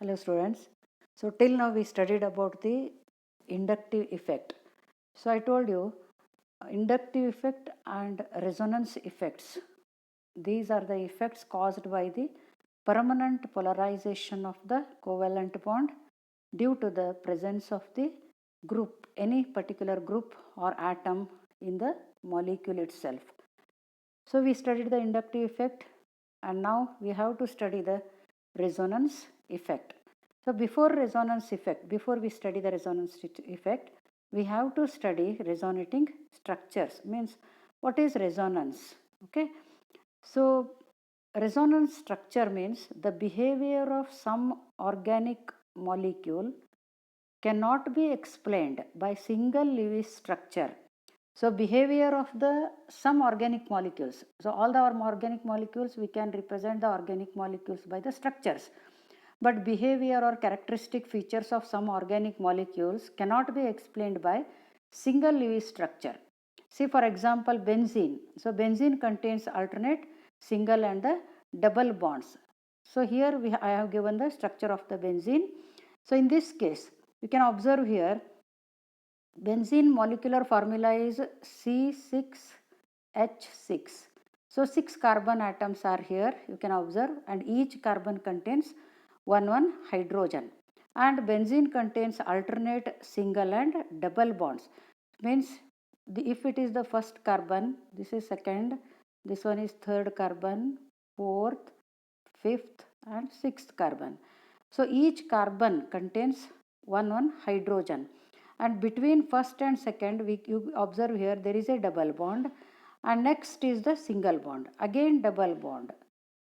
Hello students. So till now we studied about the inductive effect. So I told you inductive effect and resonance effects. These are the effects caused by the permanent polarization of the covalent bond due to the presence of the group, any particular group or atom in the molecule itself. So we studied the inductive effect and now we have to study the resonance effect. So before we study the resonance effect, we have to study resonating structures. Means what is resonance? Okay. So resonance structure means the behavior of some organic molecule cannot be explained by single Lewis structure. So behavior of the some organic molecules. So all the organic molecules, we can represent the organic molecules by the structures. But behavior or characteristic features of some organic molecules cannot be explained by single Lewis structure. See for example benzene. So benzene contains alternate single and the double bonds. So here I have given the structure of the benzene. So in this case you can observe here benzene molecular formula is C6H6. So 6 carbon atoms are here, you can observe, and each carbon contains one hydrogen. And benzene contains alternate single and double bonds. Means if it is the first carbon, this is second, this one is third carbon, fourth, fifth and sixth carbon. So each carbon contains one hydrogen, and between first and second you observe here there is a double bond, and next is the single bond, again double bond,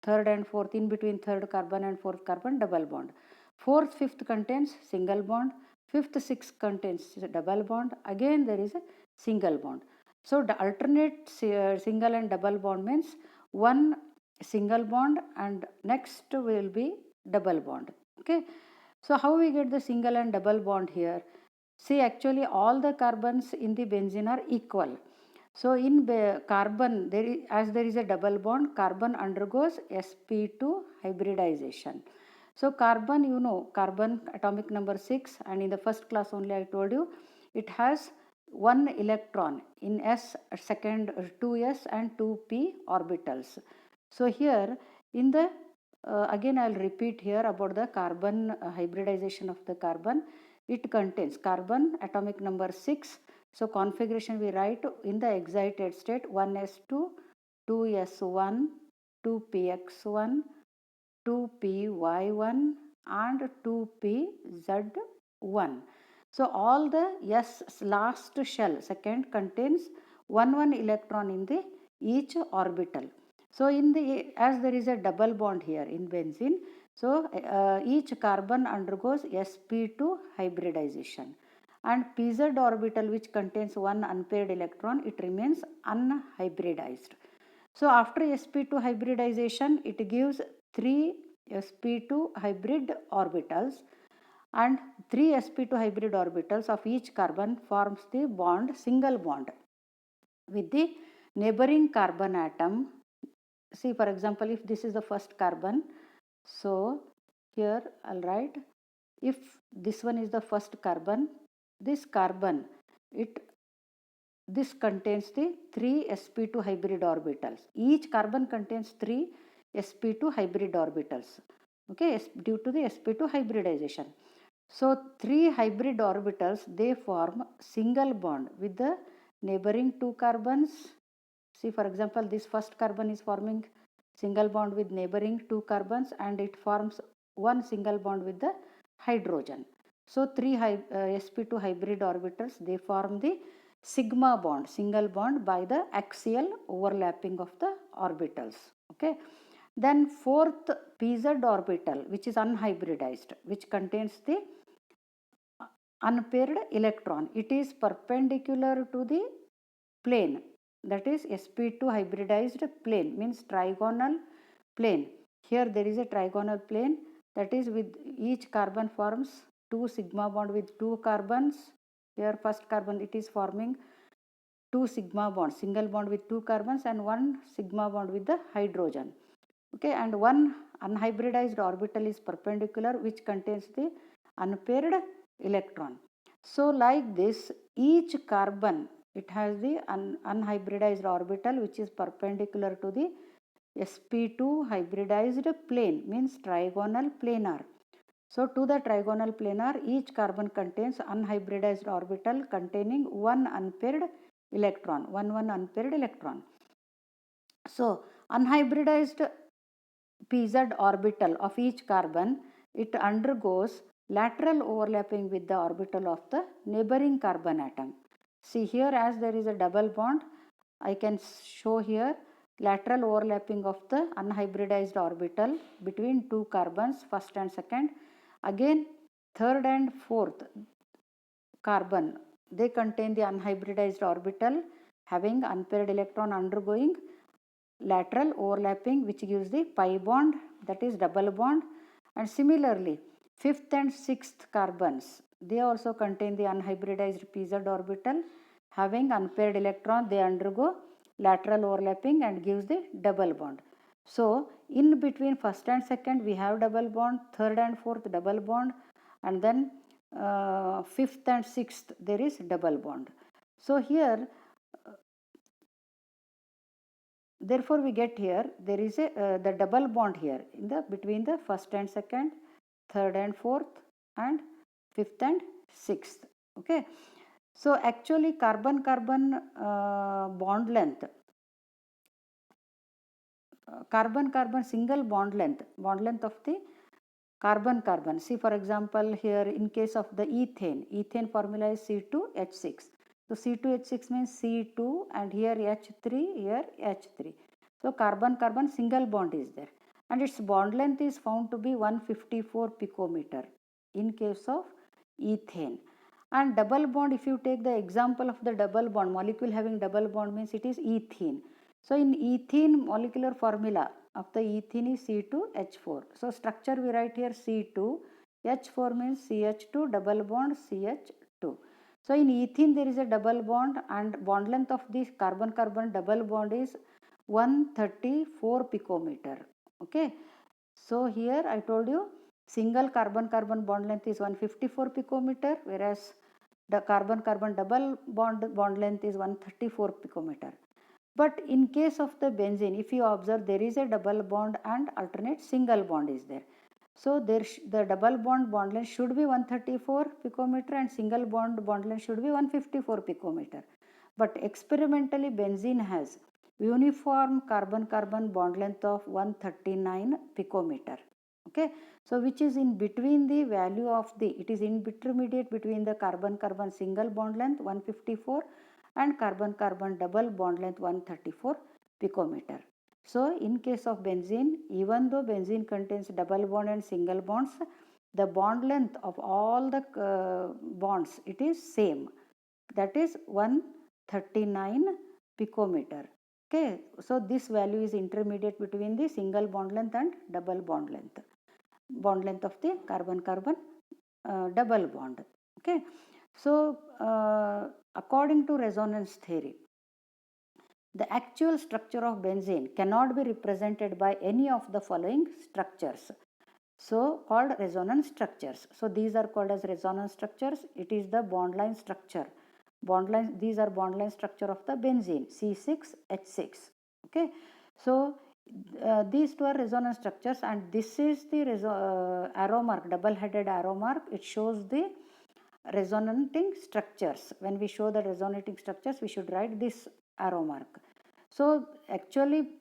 third and fourth, in between third carbon and fourth carbon double bond, fourth fifth contains single bond, fifth sixth contains double bond, again there is a single bond. So the alternate single and double bond means one single bond and next will be double bond. Okay, so how we get the single and double bond here? See, actually all the carbons in the benzene are equal. So in carbon, as there is a double bond, carbon undergoes sp2 hybridization. So carbon, you know, carbon atomic number 6, and in the first class only I told you, it has one electron in s second 2s and 2p orbitals. So here in the again I will repeat here about the carbon hybridization of the carbon. It contains carbon atomic number 6. So configuration we write in the excited state 1s2, 2s1, 2px1, 2py1 and 2pz1. So all the s last shell second contains one electron in the each orbital. So in the as there is a double bond here in benzene, so each carbon undergoes sp2 hybridization, and pz orbital which contains one unpaired electron, it remains unhybridized. So after sp2 hybridization, it gives 3 sp2 hybrid orbitals, and 3 sp2 hybrid orbitals of each carbon forms the bond, single bond with the neighboring carbon atom. See for example, if this is the first carbon, so here I'll write, if this one is the first carbon, this carbon, this contains the 3 sp2 hybrid orbitals. Each carbon contains 3 sp2 hybrid orbitals, okay, due to the sp2 hybridization. So 3 hybrid orbitals, they form single bond with the neighboring 2 carbons. See for example, this first carbon is forming single bond with neighboring 2 carbons, and it forms one single bond with the hydrogen. So 3 sp2 hybrid orbitals, they form the sigma bond, single bond by the axial overlapping of the orbitals. Okay. Then fourth pz orbital, which is unhybridized, which contains the unpaired electron. It is perpendicular to the plane, that is sp2 hybridized plane, means trigonal plane. Here there is a trigonal plane, that is with each carbon forms 2 sigma bond with 2 carbons. Here first carbon, it is forming 2 sigma bonds, single bond with 2 carbons and 1 sigma bond with the hydrogen. Okay, and one unhybridized orbital is perpendicular, which contains the unpaired electron. So like this, each carbon, it has the unhybridized orbital which is perpendicular to the sp2 hybridized plane, means trigonal planar. So to the trigonal planar, each carbon contains unhybridized orbital containing one unpaired electron, one unpaired electron. So unhybridized pz orbital of each carbon, it undergoes lateral overlapping with the orbital of the neighboring carbon atom. See here, as there is a double bond, I can show here lateral overlapping of the unhybridized orbital between two carbons, first and second. Again, third and fourth carbon, they contain the unhybridized orbital having unpaired electron undergoing lateral overlapping, which gives the pi bond, that is double bond. And similarly, fifth and sixth carbons, they also contain the unhybridized pz orbital having unpaired electron, they undergo lateral overlapping and gives the double bond. So in between first and second we have double bond, third and fourth double bond, and then fifth and sixth there is double bond. So here, therefore we get here there is a the double bond here in the between the first and second, third and fourth, and fifth and sixth. Okay, so actually carbon carbon bond length, carbon carbon single bond length of the carbon carbon. See, for example, here in case of the ethane formula is C2H6. So C2H6 means C2, and here H3, here H3. So carbon carbon single bond is there, and its bond length is found to be 154 picometer in case of ethane. And double bond, if you take the example of the double bond, molecule having double bond means it is ethene. So in ethene, molecular formula of the ethene is C2H4. So structure we write here C2, H4 means CH2 double bond CH2. So in ethene there is a double bond, and bond length of this carbon carbon double bond is 134 picometer. Okay, so here I told you single carbon carbon bond length is 154 picometer, whereas the carbon carbon double bond length is 134 picometer. But in case of the benzene, if you observe, there is a double bond and alternate single bond is there. So the double bond length should be 134 picometer and single bond length should be 154 picometer. But experimentally benzene has uniform carbon carbon bond length of 139 picometer. Okay, so which is in between the value of the, it is intermediate between the carbon carbon single bond length 154 and carbon carbon double bond length 134 picometer. So in case of benzene, even though benzene contains double bond and single bonds, the bond length of all the bonds, it is same, that is 139 picometer. Okay, so this value is intermediate between the single bond length and double bond length of the carbon carbon double bond. Okay, so according to resonance theory, the actual structure of benzene cannot be represented by any of the following structures, so called resonance structures. So these are called as resonance structures. It is the bond line structure, bond line, these are bond line structure of the benzene C6H6. Okay, so these two are resonance structures, and this is the arrow mark, double headed arrow mark, it shows the resonating structures. When we show the resonating structures, we should write this arrow mark. So actually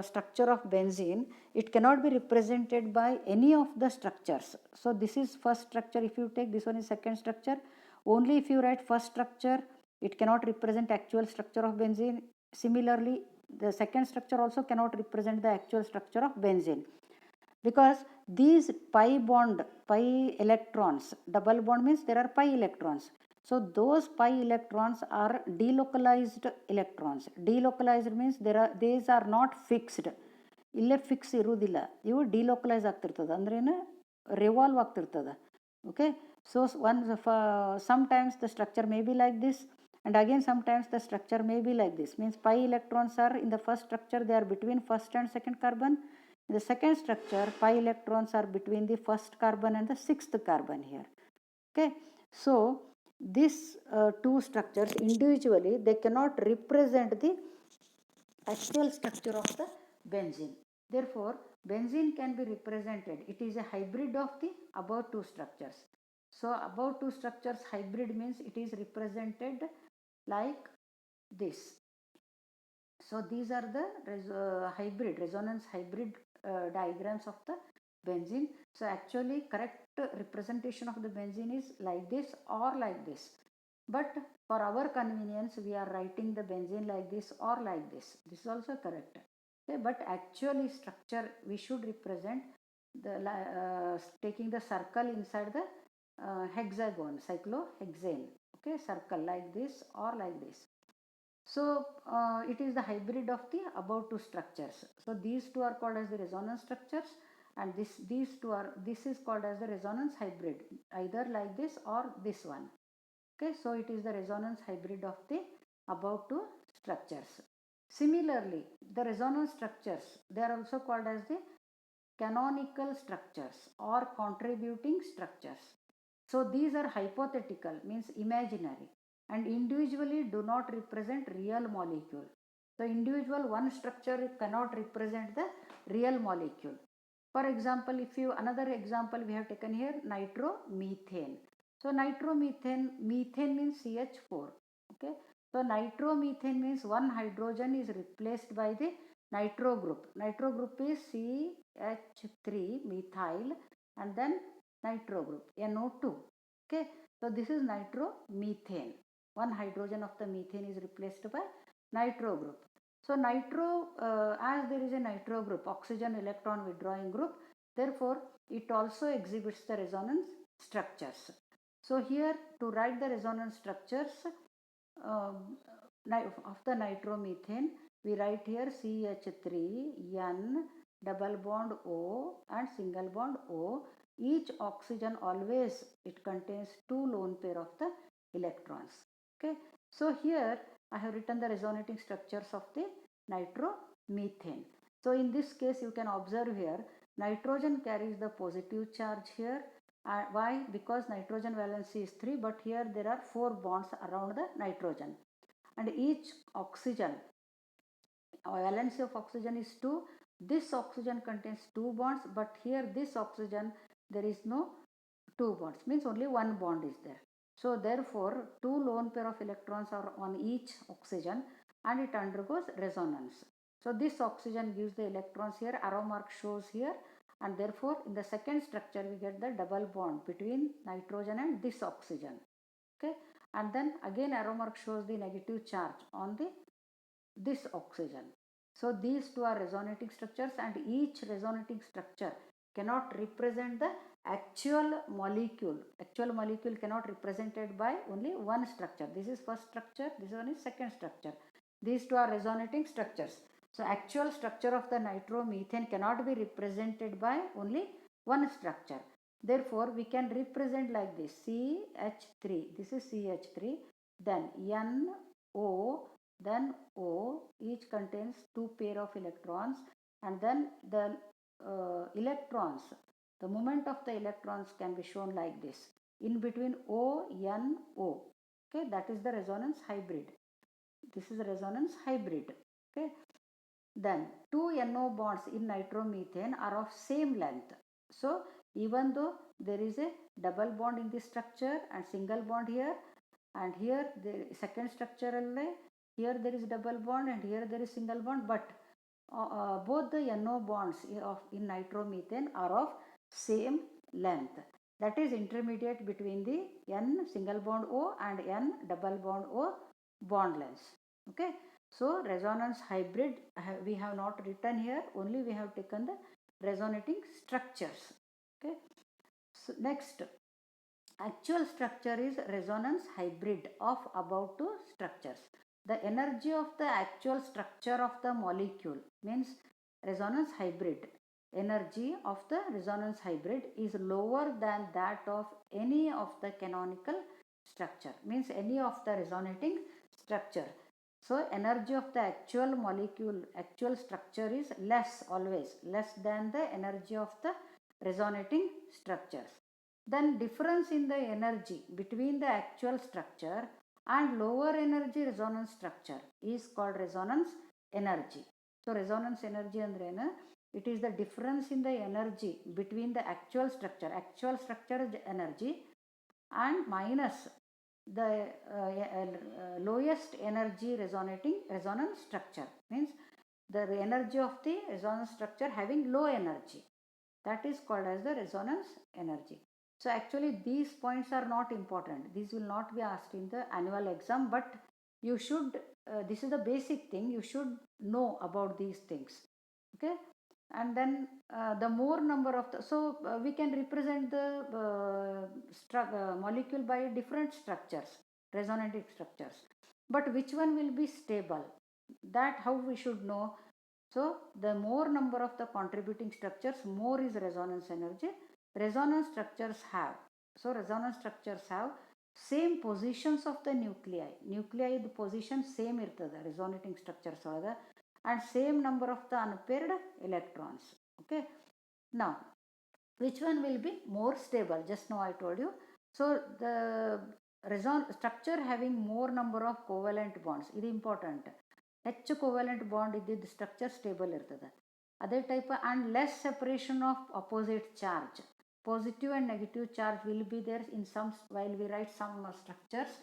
structure of benzene, it cannot be represented by any of the structures. So this is first structure, if you take this one is second structure, only if you write first structure it cannot represent actual structure of benzene. Similarly the second structure also cannot represent the actual structure of benzene, because these pi electrons, double bond means there are pi electrons, so those pi electrons are delocalized electrons. Delocalized means these are not fixed, ಇಲ್ಲೇ fix ಇರುವುದಿಲ್ಲ, ಇವು delocalise ಆಗ್ತಿರ್ತದೆ, ಅಂದ್ರೇನು revolve ಆಗ್ತಿರ್ತದೆ. Okay, so sometimes the structure may be like this, and again sometimes the structure may be like this, means pi electrons are in the first structure, they are between first and second carbon, In the second structure, pi electrons are between the first carbon and the sixth carbon here. Okay, so these two structures individually, they cannot represent the actual structure of the benzene. Therefore, benzene can be represented. It is a hybrid of the above two structures. So, above two structures hybrid means it is represented like this. So, these are the hybrid, resonance hybrid diagrams of the benzene. So, actually correct representation of the benzene is like this or like this. But for our convenience, we are writing the benzene like this or like this. This is also correct. Okay, but actually structure we should represent the taking the circle inside the hexagon, cyclohexane. Okay, circle like this or like this. So it is the hybrid of the above two structures. So these two are called as the resonance structures, and this is called as the resonance hybrid, either like this or this one. Okay, so it is the resonance hybrid of the above two structures. Similarly, the resonance structures, they are also called as the canonical structures or contributing structures. So these are hypothetical, means imaginary, and individually do not represent real molecule. So individual one structure cannot represent the real molecule. For example, if you another example we have taken here, nitromethane. So nitromethane, methane means CH4. Okay. So nitromethane means one hydrogen is replaced by the nitro group. Nitro group is CH3 methyl and then nitro group NO2. Okay. So this is nitromethane. One hydrogen of the methane is replaced by nitro group. So nitro, as there is a nitro group, oxygen electron withdrawing group, therefore it also exhibits the resonance structures. So here to write the resonance structures of the nitromethane, we write here CH3, N, double bond O and single bond O. Each oxygen always it contains two lone pair of the electrons. Okay, so here I have written the resonating structures of the nitromethane. So in this case you can observe here nitrogen carries the positive charge here. Why? Because nitrogen valency is 3, but here there are 4 bonds around the nitrogen, and each oxygen valency of oxygen is 2. This oxygen contains 2 bonds, but here this oxygen there is no 2 bonds, means only one bond is there. So therefore 2 lone pair of electrons are on each oxygen and it undergoes resonance. So this oxygen gives the electrons here, arrow mark shows here, and therefore in the second structure we get the double bond between nitrogen and this oxygen. Okay, and then again arrow mark shows the negative charge on the this oxygen. So these two are resonating structures, and each resonating structure cannot represent the actual molecule. Actual molecule cannot represented by only one structure. This is first structure, this one is second structure. These two are resonating structures. So actual structure of the nitromethane cannot be represented by only one structure. Therefore, we can represent like this CH3. This is CH3. Then NO, then O, each contains 2 pair of electrons, and then the electrons, the moment of the electrons can be shown like this, in between O, N, O. Okay, that is the resonance hybrid. This is the resonance hybrid. Okay, then 2 NO bonds in nitromethane are of same length. So even though there is a double bond in this structure and single bond here, and here the second structural here there is double bond and here there is single bond, but both the NO bonds in nitromethane are of same length, that is intermediate between the N single bond O and N double bond O bond lengths. Okay, so resonance hybrid we have not written here, only we have taken the resonating structures. Okay, so next, actual structure is resonance hybrid of above two structures. The energy of the actual structure of the molecule, means resonance hybrid, energy of the resonance hybrid is lower than that of any of the canonical structure, means any of the resonating structure. So energy of the actual molecule, actual structure is less, always less than the energy of the resonating structures. Then difference in the energy between the actual structure and lower energy resonance structure is called resonance energy. So resonance energy andrena, it is the difference in the energy between the actual structure energy and minus the lowest energy resonance structure, means the energy of the resonance structure having low energy, that is called as the resonance energy. So actually these points are not important, these will not be asked in the annual exam, but you should this is the basic thing, you should know about these things. Okay, and then the more number of the, so we can represent the molecule by different structures, resonating structures, but which one will be stable, that how we should know. So the more number of the contributing structures, more is resonance energy. Resonance structures have, so resonance structures have same positions of the nuclei the position same irtada resonating structures olaga, and same number of the unpaired electrons. Okay, now which one will be more stable, just now I told you. So the structure having more number of covalent bonds, ಇದು important, ಹೆಚ್ಚು covalent bond ಇದ್ದಿದ್ದು structure stable ಇರ್ತದೆ. ಅದೇ type and less separation of opposite charge, positive and negative charge will be there in some, while we write some structures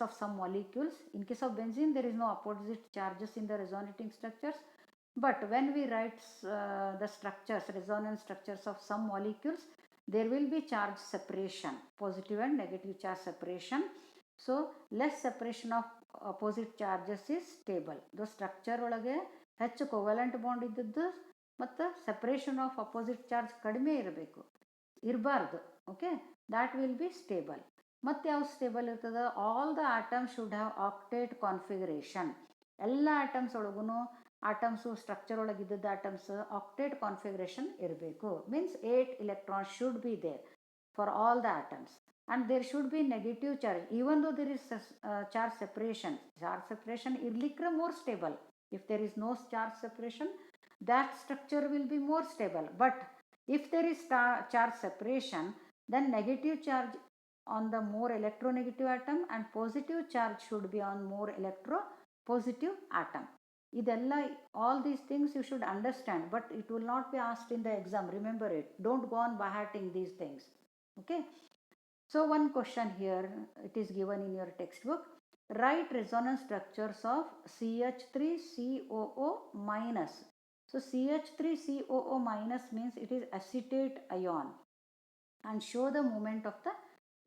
of some molecules. In case of benzene there is no opposite charges in the resonating structures, but when we write the structures, resonance structures of some molecules, there will be charge separation, positive and negative charge separation. So less separation of opposite charges is stable. The structure ಒಳಗೆ ಹೆಚ್ಚು covalent bond ಇದ್ದದ್ದು ಮತ್ತು separation of opposite charge ಕಡಿಮೆ ಇರಬಾರ್ದು. Okay, that will be stable. ಮತ್ತು ಯಾವ stable ಇರ್ತದೆ, all the atoms should have octet configuration. ಎಲ್ಲ ಆಟಮ್ಸ್ ಒಳಗೂ ಆಟಮ್ಸು ಸ್ಟ್ರಕ್ಚರ್ ಒಳಗಿದ್ದದ್ದು ಆಟಮ್ಸ್ ಆಕ್ಟೇಟ್ ಕಾನ್ಫಿಗರೇಷನ್ ಇರಬೇಕು. Means 8 electrons should be there for all the atoms, and there should be negative charge even though there is charge separation. Charge separation irlikre more stable. If there is no charge separation, that structure will be more stable. But if there is charge separation, then negative charge on the more electronegative atom and positive charge should be on more electropositive atom. ಇದೆಲ್ಲ, all these things you should understand, but it will not be asked in the exam, remember it. Don't go on by hearting these things. Okay, so one question here, it is given in your textbook. Write resonance structures of CH3COO minus. So CH3COO minus means it is acetate ion, and show the movement of the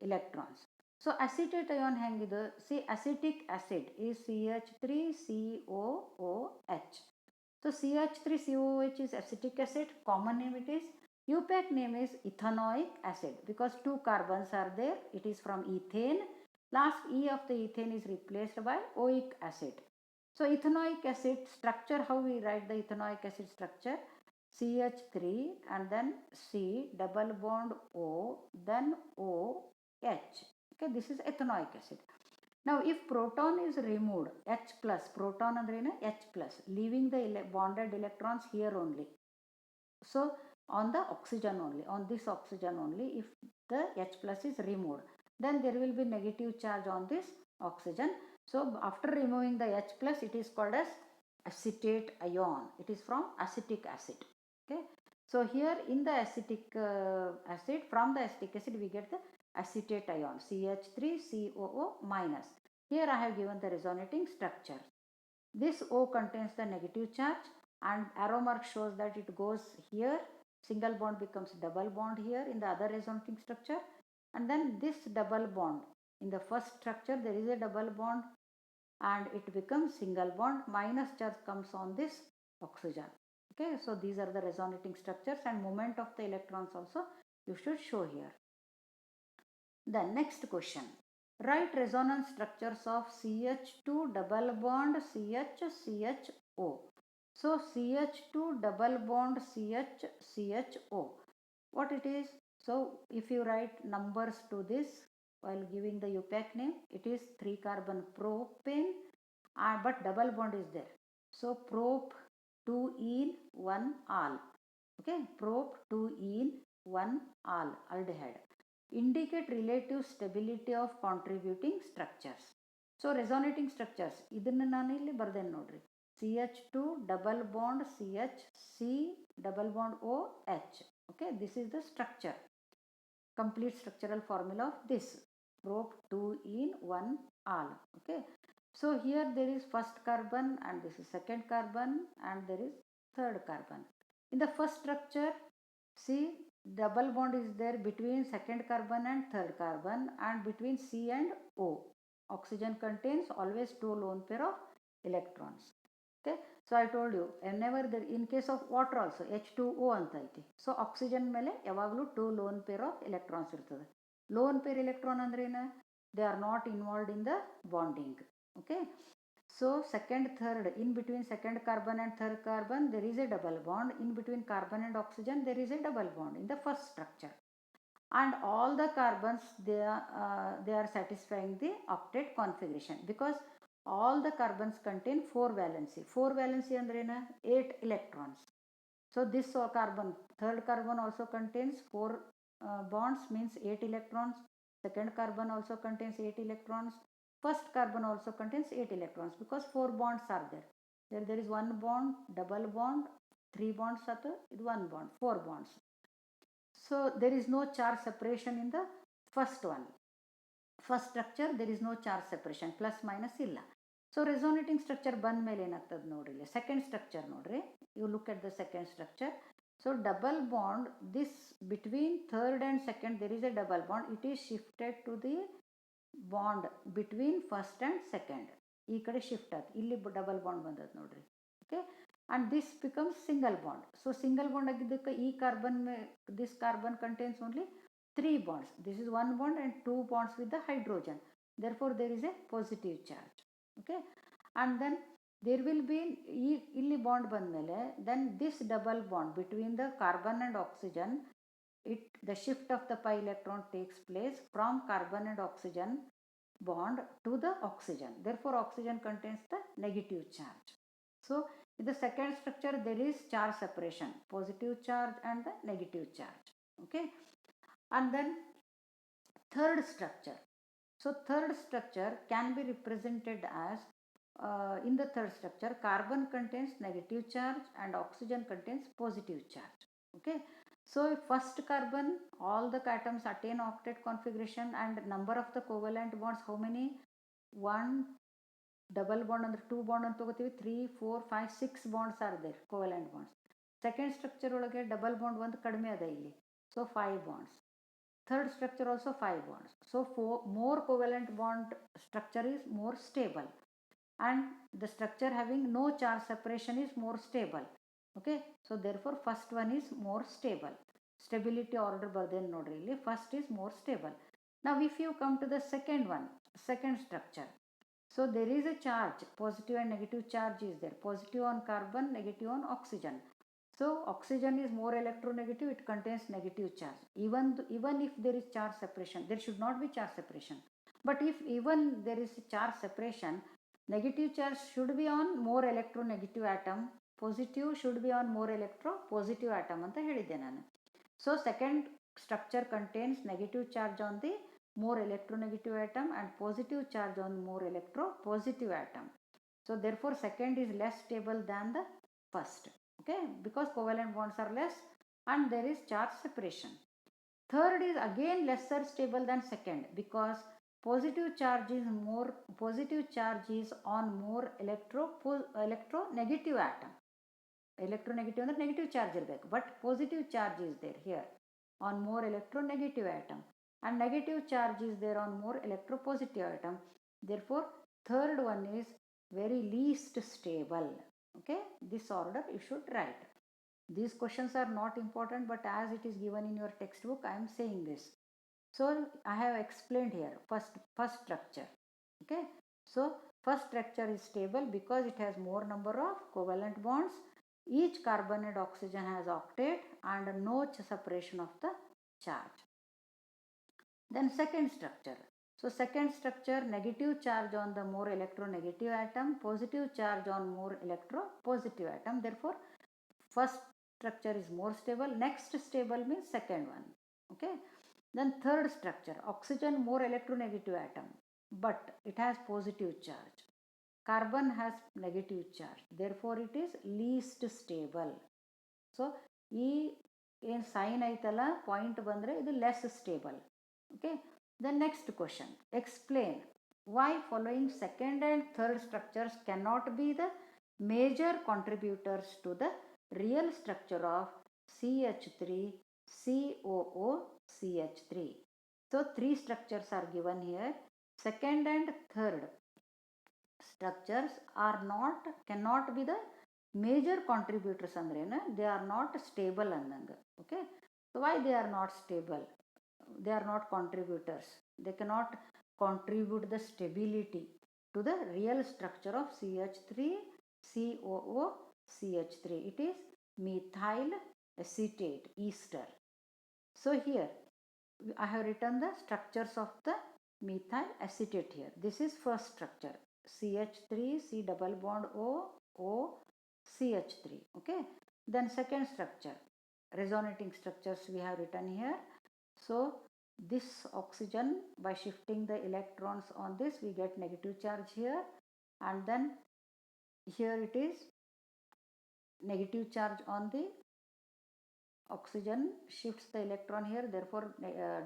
electrons. So acetate ion hangide, see acetic acid is CH3COOH. So CH3COOH is acetic acid, common name it is. UPAC name is ethanoic acid because 2 carbons are there, it is from ethane. Last E of the ethane is replaced by oic acid. So ethanoic acid structure, how we write the ethanoic acid structure? CH3 and then C double bond O, then OH. Okay, this is ethanoic acid. Now if proton is removed, H plus, proton andrena H plus, leaving the bonded electrons here only. So on the oxygen only, on this oxygen only, if the H plus is removed, then there will be negative charge on this oxygen. So after removing the H plus, it is called as acetate ion. It is from acetic acid. Okay, so here in the acetic acid, from the acetic acid we get the acetate ion, CH3COO minus. Here I have given the resonating structure. This O contains the negative charge, and arrow mark shows that it goes here, single bond becomes double bond here in the other resonating structure, and then this double bond in the first structure there is a double bond and it becomes single bond, minus charge comes on this oxygen. Okay, so these are the resonating structures, and movement of the electrons also you should show here. The next question, write resonance structures of CH2 double bond CHCHO. So CH2 double bond CHCHO, what it is? So if you write numbers to this, while giving the UPAC name. It is 3 carbon propane, but double bond is there. So prop 2 in 1 al. Okay, prop 2 in 1 al aldehyde. Indicate relative stability of contributing structures. So resonating structures, ಇದನ್ನು ನಾನು ಇಲ್ಲಿ ಬರ್ದೇನೆ ನೋಡ್ರಿ. CH2 double bond CH, C double bond OH. Okay, this is the structure, complete structural formula of this prop 2 in 1 al. Okay, so here there is first carbon and this is second carbon and there is third carbon. In the first structure, see, double bond is there between second carbon and third carbon and between C and O. Oxygen contains always 2 lone pair of electrons. Okay, so I told you, whenever there, in case of water also H2O anta aiti. So oxygen mele yavaglu 2 lone pair of electrons irtade. Lone pair electron andre ena, they are not involved in the bonding. Okay, so second, third, in between second carbon and third carbon there is a double bond. In between carbon and oxygen there is a double bond in the first structure. And all the carbons, they are satisfying the octet configuration because all the carbons contain 4 valency. 4 valency andre ena 8 electrons. So this carbon, third carbon also contains 4 bonds, means 8 electrons. Second carbon also contains 8 electrons. First carbon also contains 8 electrons because 4 bonds are there. There is 1 bond, double bond, 3 bonds atu, 1 bond, 4 bonds. So there is no charge separation in the first one. First structure there is no charge separation, plus minus illa. So resonating structure ಬಂದ ಮೇಲೆ ಏನಾಗ್ತದೆ ನೋಡ್ರಿ, second structure ನೋಡ್ರಿ, you look at the second structure. So double bond, this between third and second there is a double bond, it is shifted to the bond between first and second. ಈ ಕಡೆ shift ಆಯ್ತು, ಇಲ್ಲಿ double bond ಬಂದದ ನೋಡ್ರಿ. Okay, and this becomes single bond. So single bond ಆಗಿದ್ದಕ್ಕೆ ಈ carbon, this carbon contains only 3 bonds. This is 1 bond and 2 bonds with the hydrogen. Therefore there is a positive charge. Okay, and then there will be illi bond bandmele, then this double bond between the carbon and oxygen, the shift of the pi electron takes place from carbon and oxygen bond to the oxygen. Therefore oxygen contains the negative charge. So in the second structure there is charge separation, positive charge and the negative charge. Okay, and then third structure. So third structure can be represented as, in the third structure carbon contains negative charge and oxygen contains positive charge. Okay, so first carbon, all the atoms attain octet configuration and number of the covalent bonds, how many? 1 double bond ಅಂದ್ರೆ 2 bond ಅಂತ ತಗೋತೀವಿ, 3 4 5 6 bonds are there, covalent bonds. Second structure ಒಳಗೆ double bond ಒಂದು ಕಡಿಮೆ ಅದ ಇಲ್ಲಿ, so 5 bonds. Third structure also 5 bonds. So more covalent bond structure is more stable, and the structure having no charge separation is more stable. Okay, so therefore first one is more stable. Stability order ಬರ್ದೇನೆ ನೋಡ್ರಿ ಇಲ್ಲಿ, first is more stable. Now if you come to the second one, second structure, so there is a charge, positive and negative charge is there, positive on carbon, negative on oxygen. So oxygen is more electronegative, it contains negative charge. Even if there is charge separation, there should not be charge separation. But if even there is charge separation, negative charge should be on more electronegative atom, positive should be on more electropositive atom anta helidde nanu. So second structure contains negative charge on the more electronegative atom and positive charge on more electropositive atom. So therefore second is less stable than the first. Okay, because covalent bonds are less and there is charge separation. Third is again lesser stable than second because positive charge is on more electronegative atom. Electronegative ಅಂದ್ರೆ negative charge ಇರಬೇಕು, but positive charge is there here on more electronegative atom and negative charge is there on more electropositive atom. Therefore third one is very least stable. Okay, this order you should write. These questions are not important, but as it is given in your textbook I am saying this. So I have explained here first structure. Okay, so first structure is stable because it has more number of covalent bonds, each carbon and oxygen has octet and no separation of the charge. Then second structure, So second structure, negative charge on the more electronegative atom, positive charge on more electropositive atom. Therefore, first structure is more stable. Next stable means second one. Okay. Then third structure, oxygen more electronegative atom, but it has positive charge. Carbon has negative charge. Therefore, it is least stable. So, ಈ ಏನು sign ಐತಲ್ಲ point ಬಂದರೆ ಇದು less stable. Okay, the next question, explain why following second and third structures cannot be the major contributors to the real structure of CH3 COO CH3. So three structures are given here. Second and third structures are not, cannot be the major contributors ಅಂದ್ರೇನು, they are not stable ಅಂದಂಗೆ. Okay, so why they are not stable, they are not contributors, they cannot contribute the stability to the real structure of CH3 COO CH3. It is methyl acetate ester. So here I have written the structures of the methyl acetate here. This is first structure, CH3 C double bond O O CH3. Okay, then second structure, resonating structures we have written here. So this oxygen, by shifting the electrons on this, we get negative charge here, and then here it is negative charge on the oxygen, shifts the electron here, therefore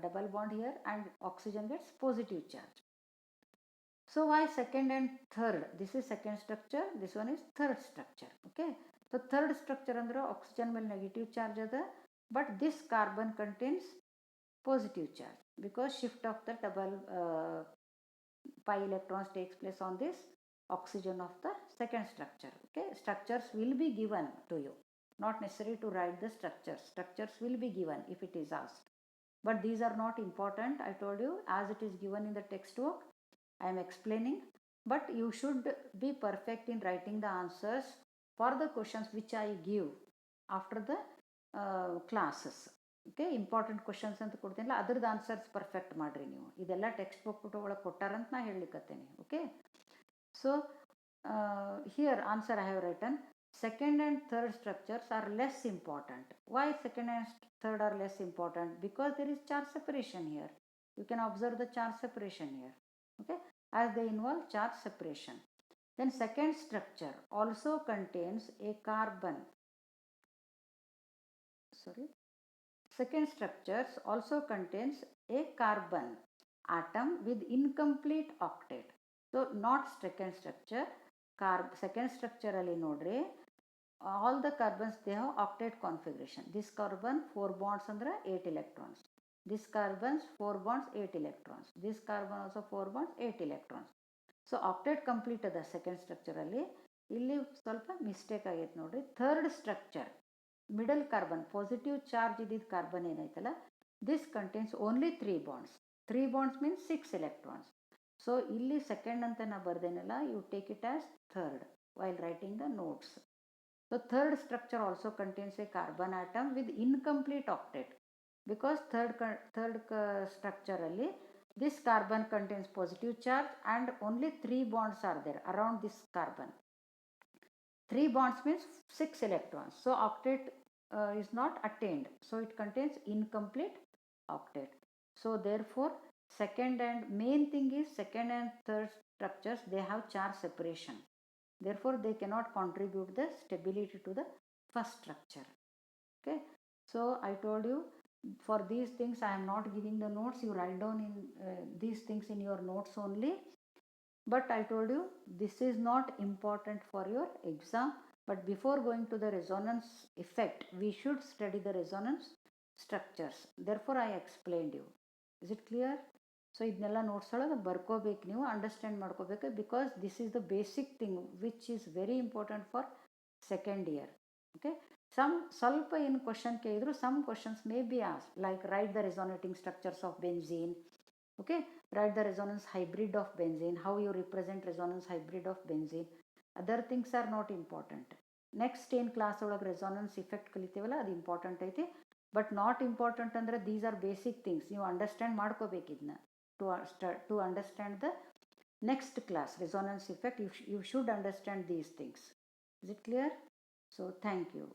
double bond here, and oxygen gets positive charge. So why second and third? This is second structure, this one is third structure. Okay, so third structure andre oxygen ಮೇಲೆ negative charge ada, but this carbon contains positive charge because shift of the double pi electrons takes place on this oxygen of the second structure. Okay, structures will be given to you, not necessary to write the structures. Structures will be given if it is asked, but these are not important. I told you, as it is given in the textbook, I am explaining, but you should be perfect in writing the answers for the questions which I give after the classes. Okay, important questions ಅಂತ ಕೊಡ್ತೀನಲ್ಲ ಅದ್ರದ್ದು answers perfect ಮಾಡಿರಿ ನೀವು. ಇದೆಲ್ಲ text book ಒಳಗೆ ಕೊಟ್ಟಾರಂತ ನಾ ಹೇಳಲಿಕ್ಕತ್ತೇನೆ. Okay, so here answer I have written second and third structures are less important. Why second and third are less important? Because there is charge separation here. You can observe the charge separation here. Okay, as they involve charge separation. Then second structure also contains a carbon. Second structures also contains a carbon atom with incomplete octet. So not second structure, second structure alli nodri, all the carbons they have octet configuration. This carbon 4 bonds andre 8 electrons, this carbons 4 bonds 8 electrons, this carbon also 4 bonds 8 electrons. So octet complete the second structure alli. Illi ಸ್ವಲ್ಪ mistake ಆಗೈತೆ ನೋಡ್ರಿ. Third structure middle carbon, positive charge ಇದ್ದಿದ್ದ carbon ಏನೈತಲ್ಲ, this contains only 3 bonds. 3 bonds means 6 electrons. So ಇಲ್ಲಿ second ಅಂತ ನಾ ಬರ್ದೇನಲ್ಲ, you take it as third while writing the notes. So third structure also contains a carbon atom with incomplete octet, because third structure ಅಲ್ಲಿ this carbon contains positive charge and only 3 bonds are there around this carbon. 3 bonds means 6 electrons. So octet is not attained. So it contains incomplete octet. So therefore second and main thing is second and third structures, they have charge separation. Therefore they cannot contribute the stability to the first structure. Okay, so I told you, for these things I am not giving the notes. You write down in these things in your notes only. But I told you this is not important for your exam. But before going to the resonance effect, we should study the resonance structures. Therefore I explained you. Is it clear? So idnella notes ಒಳಗೆ ಬರ್ಕೋಬೇಕು, ನೀವು understand ಮಾಡ್ಕೋಬೇಕು, because this is the basic thing which is very important for second year. Okay, some ಸ್ವಲ್ಪ in question ಕೇಳಿದ್ರು, some questions may be asked, like write the resonating structures of benzene. Okay, write the resonance hybrid of benzene, how you represent resonance hybrid of benzene. Other things are not important. Next in class ಒಳಗೆ resonance effect ಕಲಿತೀವಲ್ಲ, ಅದು important ಐತಿ. But not important ಅಂದರೆ these are basic things, ನೀವು understand ಮಾಡ್ಕೋಬೇಕು ಇದನ್ನ. to understand the next class, resonance effect. You should understand these things. Is it clear? So thank you.